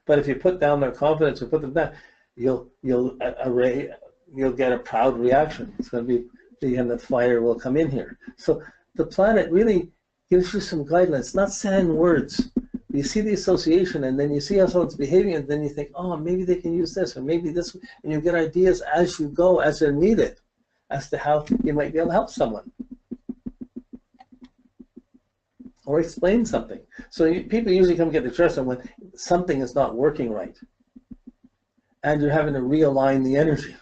But if you put down their confidence or put them down, you'll get a proud reaction. It's going to be, and the fire will come in here. So the planet really gives you some guidelines. It's not saying words. You see the association, and then you see how someone's behaving, and then you think, oh, maybe they can use this, or maybe this, and you get ideas as you go, as they're needed, as to how you might be able to help someone. Or explain something. So people usually come get the trust when something is not working right. And you're having to realign the energy.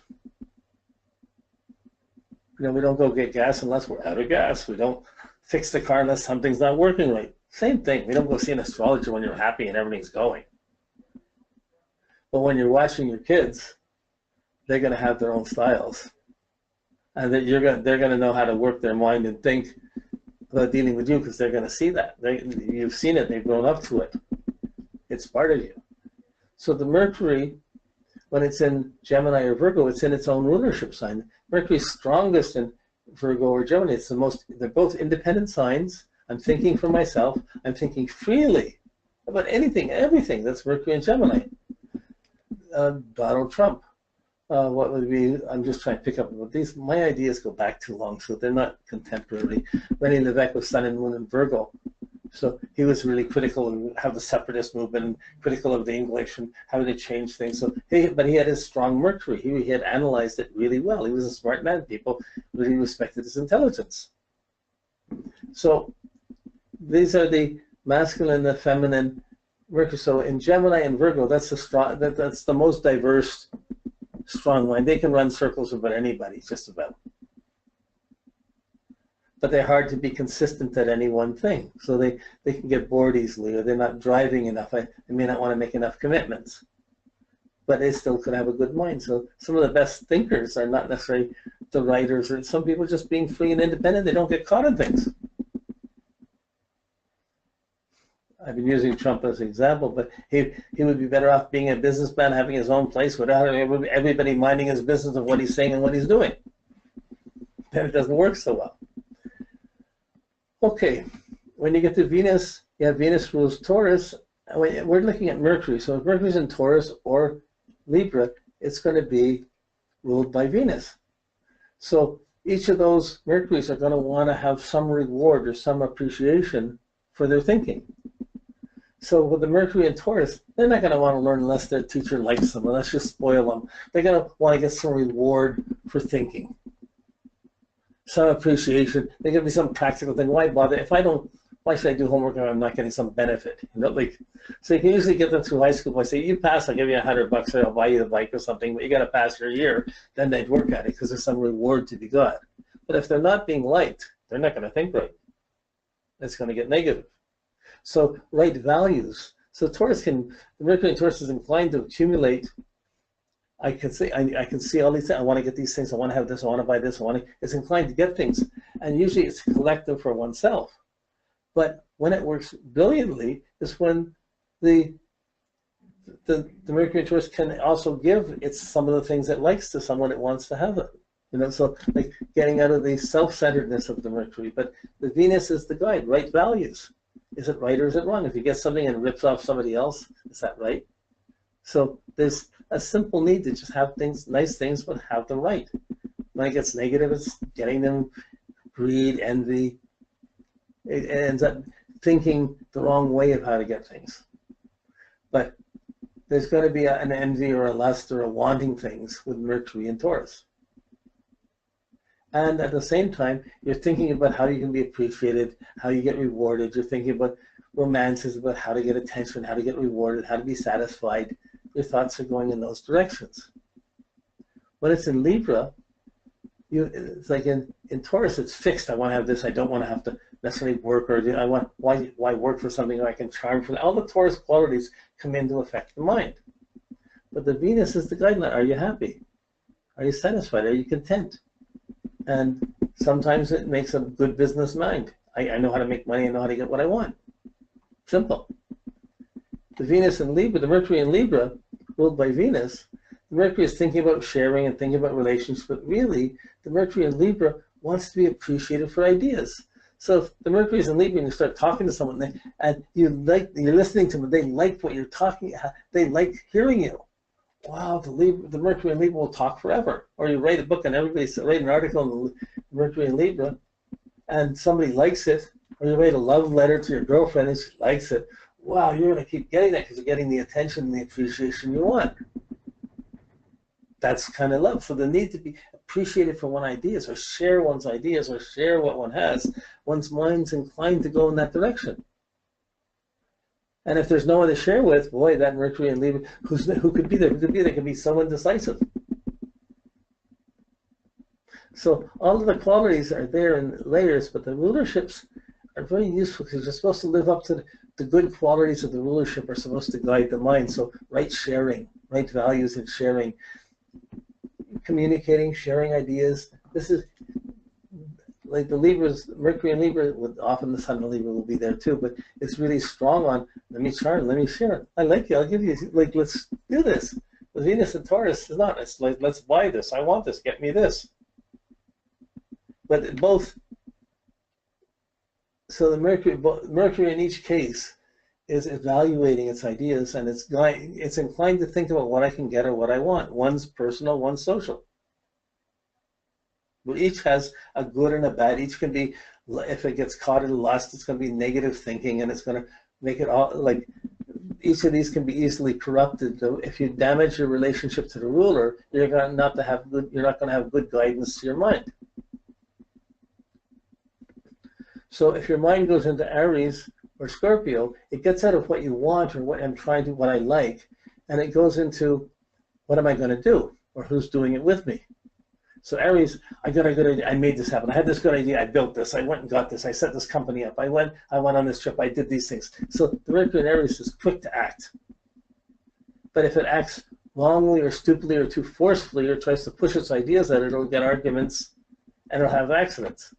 You know, we don't go get gas unless we're out of gas. We don't fix the car unless something's not working right. Same thing. We don't go see an astrologer when you're happy and everything's going. But when you're watching your kids, they're going to have their own styles. And that they're going to know how to work their mind and think about dealing with you, because they're going to see that. You've seen it. They've grown up to it. It's part of you. So the Mercury, when it's in Gemini or Virgo, it's in its own rulership sign. Mercury's strongest in Virgo or Gemini. It's the most. They're both independent signs. I'm thinking for myself. I'm thinking freely about anything, everything. That's Mercury and Gemini. Donald Trump. What would be? I'm just trying to pick up about these. My ideas go back too long, so they're not contemporary. René Lévesque was Sun and Moon in Virgo, so he was really critical of how the separatist movement, and critical of the English and how they changed things. So, but he had his strong Mercury. He had analyzed it really well. He was a smart man. People really respected his intelligence. So these are the masculine, the feminine Mercury. So in Gemini and Virgo, that's the strong. That's the most diverse, strong mind. They can run circles about anybody, just about. But they're hard to be consistent at any one thing. So they can get bored easily, or they're not driving enough. They may not want to make enough commitments. But they still could have a good mind. So some of the best thinkers are not necessarily the writers, or some people just being free and independent. They don't get caught in things. I've been using Trump as an example, but he would be better off being a businessman, having his own place without everybody minding his business of what he's saying and what he's doing. Then it doesn't work so well. Okay, when you get to Venus, you have Venus rules Taurus. We're looking at Mercury. So if Mercury's in Taurus or Libra, it's going to be ruled by Venus. So each of those Mercuries are going to want to have some reward or some appreciation for their thinking. So with the Mercury in Taurus, they're not going to want to learn unless their teacher likes them, unless you spoil them. They're going to want to get some reward for thinking, some appreciation. There's going to be some practical thing. Why bother? If I don't, why should I do homework if I'm not getting some benefit? You know, like, so you can usually get them through high school by saying, you pass, I'll give you $100, or I'll buy you the bike or something, but you got to pass your year. Then they'd work at it because there's some reward to be got. But if they're not being liked, they're not going to think right. It's going to get negative. So right values. So Taurus the Mercury in Taurus is inclined to accumulate. I can see all these things. I want to get these things. I want to have this. I want to buy this. It's inclined to get things, and usually it's collective for oneself. But when it works brilliantly is when the Mercury in Taurus can also give some of the things it likes to someone it wants to have it. You know, so like getting out of the self-centeredness of the Mercury. But the Venus is the guide. Right values. Is it right or is it wrong? If you get something and it rips off somebody else, is that right? So there's a simple need to just have things, nice things, but have them right. When it gets negative, it's getting them greed, envy. It ends up thinking the wrong way of how to get things. But there's going to be an envy or a lust or a wanting things with Mercury and Taurus. And at the same time, you're thinking about how you can be appreciated, how you get rewarded. You're thinking about romances, about how to get attention, how to get rewarded, how to be satisfied. Your thoughts are going in those directions. When it's in Libra, it's like in Taurus, it's fixed. I want to have this. I don't want to have to necessarily work, or why work for something I can charm for. All the Taurus qualities come in to affect the mind. But the Venus is the guideline. Are you happy? Are you satisfied? Are you content? And sometimes it makes a good business mind. I know how to make money. I know how to get what I want. Simple. The Venus in Libra, the Mercury in Libra, ruled by Venus, the Mercury is thinking about sharing and thinking about relationships, but really, the Mercury in Libra wants to be appreciated for ideas. So if the Mercury's in Libra and you start talking to someone and you're listening to them, they like what you're talking, they like hearing you. Wow, the Mercury in Libra will talk forever. Or you write a book and write an article on the Mercury in Libra and somebody likes it, or you write a love letter to your girlfriend and she likes it. Wow, you're going to keep getting that because you're getting the attention and the appreciation you want. That's kind of love. So the need to be appreciated for one's ideas, or share one's ideas, or share what one has. One's mind's inclined to go in that direction. And if there's no one to share with, boy, that Mercury and Libra, who could be there? Who could be there? Could be someone decisive. So all of the qualities are there in layers, but the rulerships are very useful because you're supposed to live up to the good qualities of the rulership are supposed to guide the mind. So right sharing, right values in sharing, communicating, sharing ideas. This is like the Libras, Mercury and Libra, often the Sun in Libra will be there too, but it's really strong on, let me share. I like you, I'll give you, like, let's do this. The Venus and Taurus is not, it's like, let's buy this, I want this, get me this. But both, so the Mercury in each case is evaluating its ideas, and it's inclined to think about what I can get or what I want. One's personal, one's social. But each has a good and a bad. Each can be, if it gets caught in lust, it's going to be negative thinking, and it's going to make it all, like, each of these can be easily corrupted. So if you damage your relationship to the ruler, you're not going to have good guidance to your mind. So if your mind goes into Aries or Scorpio, it gets out of what you want or what I like, and it goes into what am I going to do, or who's doing it with me. So Aries, I got a good idea, I made this happen, I had this good idea, I built this, I went and got this, I set this company up, I went on this trip, I did these things. So the Mercury in Aries is quick to act. But if it acts wrongly or stupidly or too forcefully or tries to push its ideas out, it'll get arguments and it'll have accidents.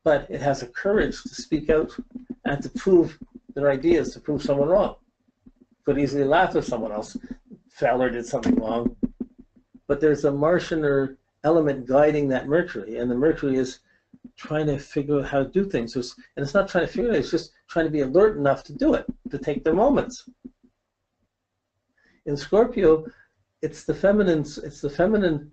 But it has the courage to speak out and to prove their ideas, to prove someone wrong. Could easily laugh if someone else fell or did something wrong. But there's a Martian or element guiding that Mercury, and the Mercury is trying to figure out how to do things. And it's not trying to figure it out, it's just trying to be alert enough to do it, to take their moments. In Scorpio, it's the feminine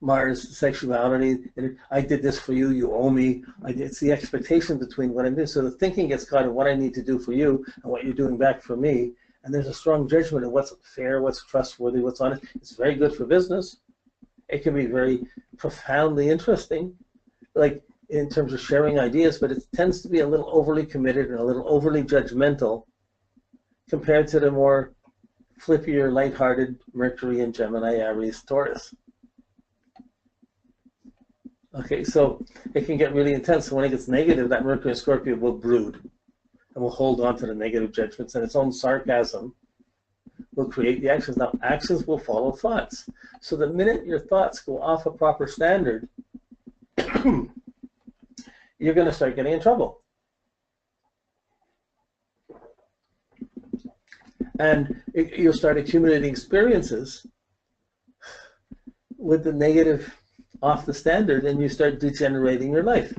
Mars sexuality. And I did this for you, you owe me. It's the expectation between what I'm doing. So the thinking gets caught in what I need to do for you and what you're doing back for me. And there's a strong judgment of what's fair, what's trustworthy, what's honest. It's very good for business. It can be very profoundly interesting, like in terms of sharing ideas, but it tends to be a little overly committed and a little overly judgmental compared to the more flippier, lighthearted Mercury and Gemini, Aries, Taurus. Okay, so it can get really intense. So when it gets negative, that Mercury and Scorpio will brood and will hold on to the negative judgments, and its own sarcasm will create the actions. Now, actions will follow thoughts. So the minute your thoughts go off a proper standard, you're going to start getting in trouble. And you'll start accumulating experiences with the negative off the standard, and you start degenerating your life.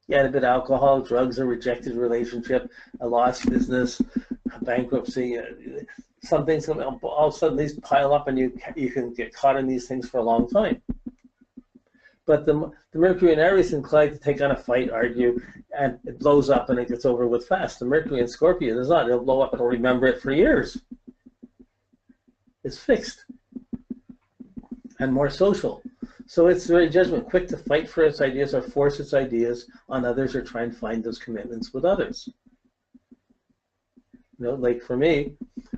You had a bit of alcohol, drugs, a rejected relationship, a lost business, a bankruptcy, some things, all of a sudden these pile up and you can get caught in these things for a long time. But the Mercury in Aries is inclined to take on a fight, argue, and it blows up and it gets over with fast. The Mercury in Scorpio does not. It'll blow up and it'll remember it for years. It's fixed and more social. So it's very judgment, quick to fight for its ideas or force its ideas on others or try and find those commitments with others. You know, like for me,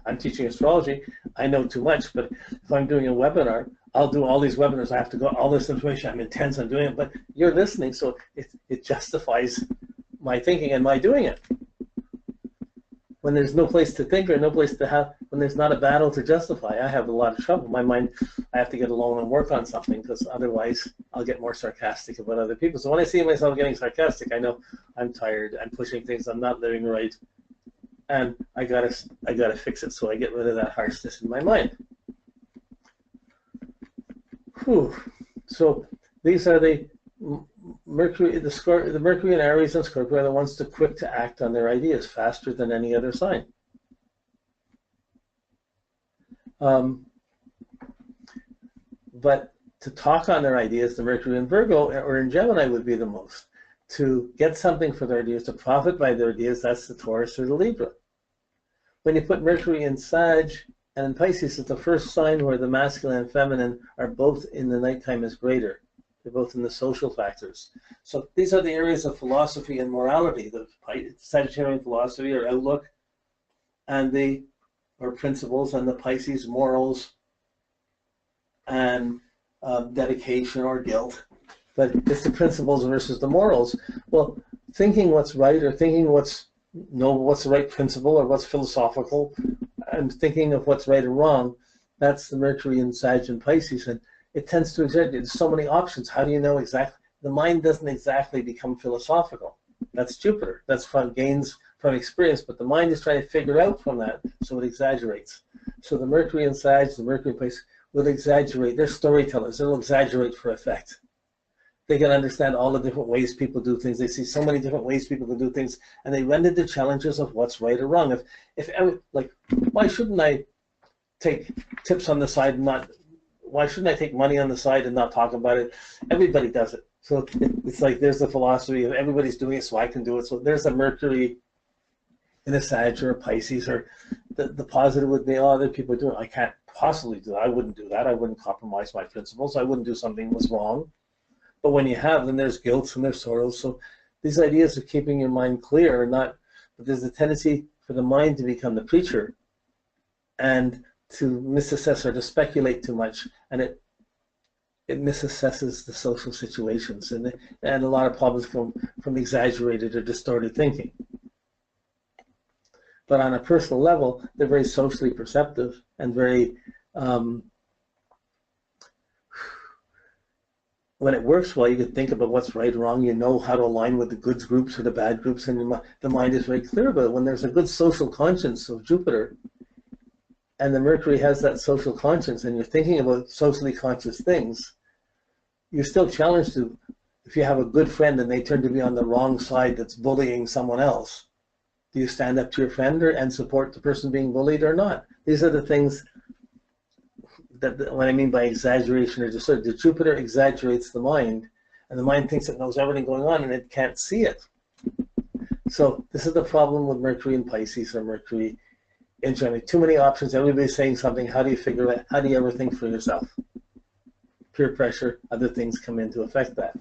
I'm teaching astrology. I know too much, but if I'm doing a webinar, I'll do all these webinars. I have to go all this information. I'm intense on doing it, but you're listening, so it justifies my thinking and my doing it. When there's no place to think or no place to have, when there's not a battle to justify, I have a lot of trouble. My mind, I have to get alone and work on something because otherwise I'll get more sarcastic about other people. So when I see myself getting sarcastic, I know I'm tired, I'm pushing things, I'm not living right, and I gotta fix it. So I get rid of that harshness in my mind. Whew. So these are the the Mercury and Aries and Scorpio are the ones that quick to act on their ideas faster than any other sign. But to talk on their ideas, the Mercury in Virgo or in Gemini would be the most. To get something for their ideas, to profit by their ideas, that's the Taurus or the Libra. When you put Mercury in Sag and in Pisces, it's the first sign where the masculine and feminine are both in the nighttime is greater. They're both in the social factors. So these are the areas of philosophy and morality, the Sagittarian philosophy or outlook, and or principles, and the Pisces morals and dedication or guilt. But it's the principles versus the morals. Well, thinking what's right or thinking what's the right principle or what's philosophical and thinking of what's right or wrong, that's the Mercury in Sag and Pisces. And it tends to exaggerate. There's so many options. How do you know exactly? The mind doesn't exactly become philosophical. That's Jupiter. That's from gains from experience, but the mind is trying to figure out from that, so it exaggerates. So the Mercury in Sag, the Mercury in Pisces will exaggerate. They're storytellers. They'll exaggerate for effect. They can understand all the different ways people do things. They see so many different ways people can do things, and they run into challenges of what's right or wrong. Like, why shouldn't I take tips on the side and not? Why shouldn't I take money on the side and not talk about it? Everybody does it. So it's like there's the philosophy of everybody's doing it, so I can do it. So there's a Mercury in a Sag or a Pisces, or the positive would be, oh, other people are doing it. I can't possibly do that. I wouldn't do that. I wouldn't compromise my principles. I wouldn't do something that was wrong. But when you have, then there's guilt and there's sorrows. So these ideas of keeping your mind clear are not, but there's a tendency for the mind to become the preacher and to misassess or to speculate too much, and it misassesses the social situations, and a lot of problems from exaggerated or distorted thinking. But on a personal level, they're very socially perceptive and very when it works well, you can think about what's right or wrong. You know how to align with the good groups or the bad groups, and the mind is very clear about it. When there's a good social conscience of Jupiter, and the Mercury has that social conscience, and you're thinking about socially conscious things, you're still challenged to, if you have a good friend and they turn to be on the wrong side that's bullying someone else, do you stand up to your friend and support the person being bullied or not? These are the things that what I mean by exaggeration or just the Jupiter exaggerates the mind, and the mind thinks it knows everything going on and it can't see it. So this is the problem with Mercury in Pisces or Mercury in Gemini. Too many options, everybody's saying something. How do you figure it out? How do you ever think for yourself? Peer pressure, other things come in to affect that.